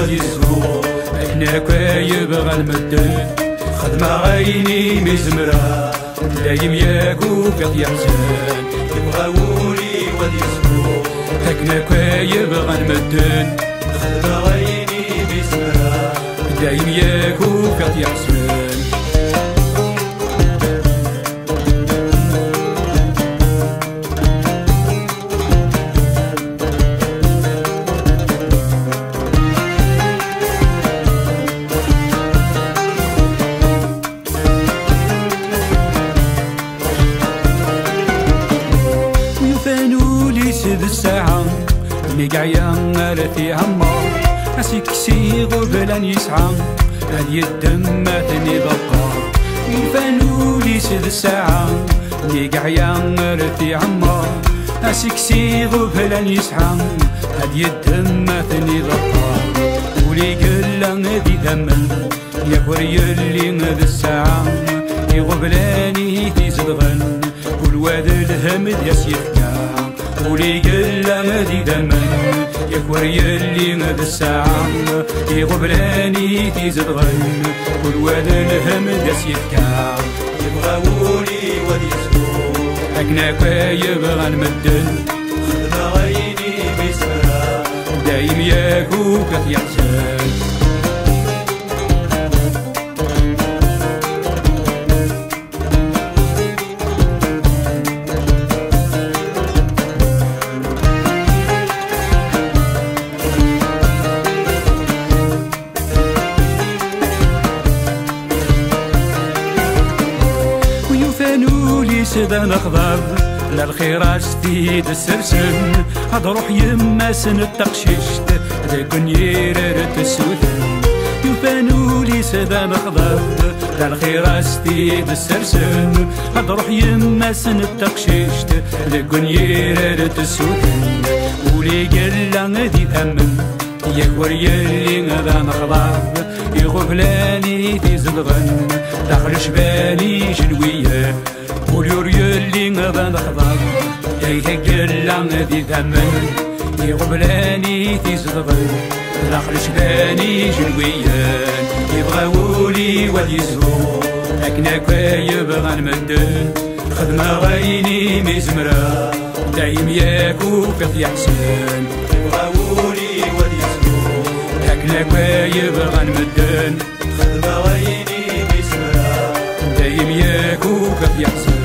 وديزو احنا كيبغى المدن خدمة غيني مزمرة دايم ياكو قد يحزن يبغى ولي وديزو احنا كيبغى المدن خدمة غيني مزمرة دايم ياكو قد يحزن بالساعة اللي قاعية رثي عمار أسيكسي غبلا يسعى هذي الدم ثني بقار يفانو لي سد الساعة اللي قاعية رثي عمار أسيكسي غبلا يسعى هذي الدم ثني بقار ولي قلا ذي ذمن يا وري اللي ذي الساعة يغبلاني تيزدغن كل واد الهمد يسيفكا ولي قلا مدي دمن يكوري اللي مد الساعة يغبراني تيزدغن كل واد الهمد يسيفكا يبغى ولي وديزو أكنا يبغى المدن خدمة غيني بسمرة دايم ياكو كث يحزن سيدا نخضر للخير ستيد السرسن هاد روح يما سن التقشيشت ذاك نيرر تسوثن يفانو لي سيدا نخضر للخير ستيد السرسن هاد روح يما سن التقشيشت ذاك نيرر تسوثن ولي قلا ذي ثمن يا كوريا اللي غدا نخضر يغفلاني تيزدغن داخل شبالي جنويه وليوريا اللي غدا نخضر يهقلا ذي ثمن يغبلاني تيزدغن داخل شبالي جنويان يبغى ولي وديزو أكنا كيبغى المدن خدمة غيني مزمرة دايم ياكو كث يحسن يبغى ولي وديزو أكنا كيبغى المدن خدمة غيني مزمرة دايم ياكو كث يحسن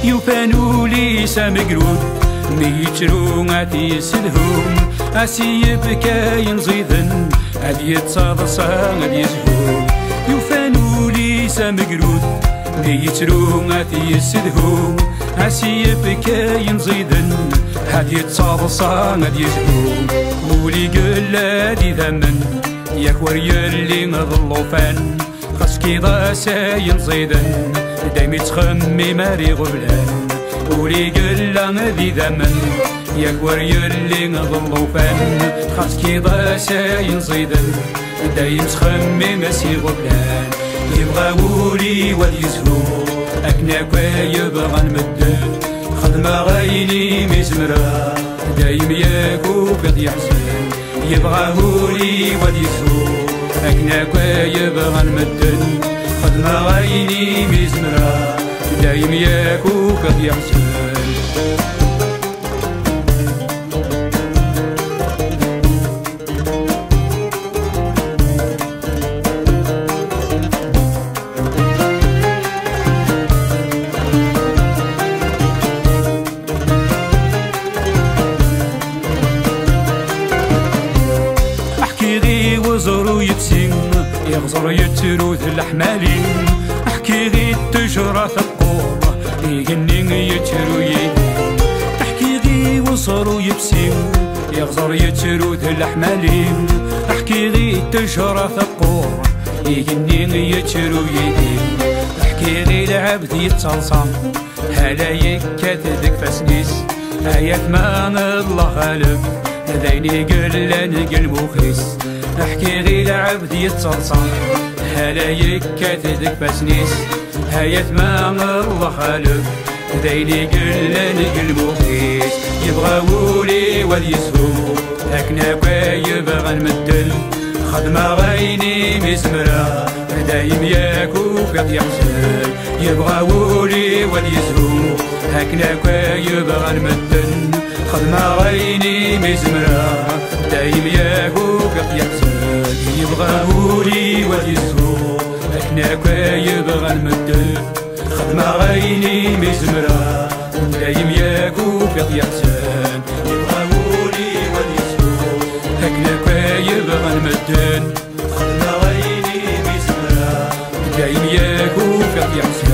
يفانو لي سامقرود ميترو غادي يسلهوم أسيب كاين زيدن هادي يتصادصا غادي يزهوم يفانو لي سامقرود ميترو غادي يسلهوم أسيب كاين زيدن هادي يتصادصا غادي يزهوم ولي قلا دي ذمن يا كوريا اللي نظلو فان خاص كيضا ساين زيدن دايم يتخمي ماري غبلان ولي قلا ذي ذمن يا كوريا اللي نظلو فان خاص كيضا ساين زيدن دايم تخمي ماسي غبلان يبغى ولي وديزهو أكنا كيبغى المدن خدمة غيني مزمرة دايم ياكو قد يحزن يبغى ولي وديزهو أكنا كيبغى المدن خدمة غيني مزمرة دايم ياكو قد يحزن وزرو يتسين يغزر يتروث الحمالين احكي غي التجرة ثقور يغني يترو يدين احكي غي وزرو يبسين يغزر يتروث الحمالين احكي غي التجرة ثقور يغني يترو يدين احكي غي العبد يتصلصم هلا يكات ذك فاسنيس آيات ما الله غالب ذيني قلن قلموخيس احكي غير عبد يتصلصل هلا يكاتدك بسنيس آيات ما الله غالب ذيني قلن قلموخيس يبغى ولي وليسهو هكنا يبغى نمدل خدمة غيني مزمرة دايم ياكو قد يحسن يبغى ولي وليسهو هكنا يبغى نمدل خدمة غيني مزمرة دايم ياكو قد يحسن يبغى ولي وليسهو هكنا يبغى نمدل خدمة غيني مزمرة دايم ياكو قد يحسن يبغى ولي وليسهو هكنا يبغى نمدل خدمة غيني مزمرة دايم ياكو قد يحسن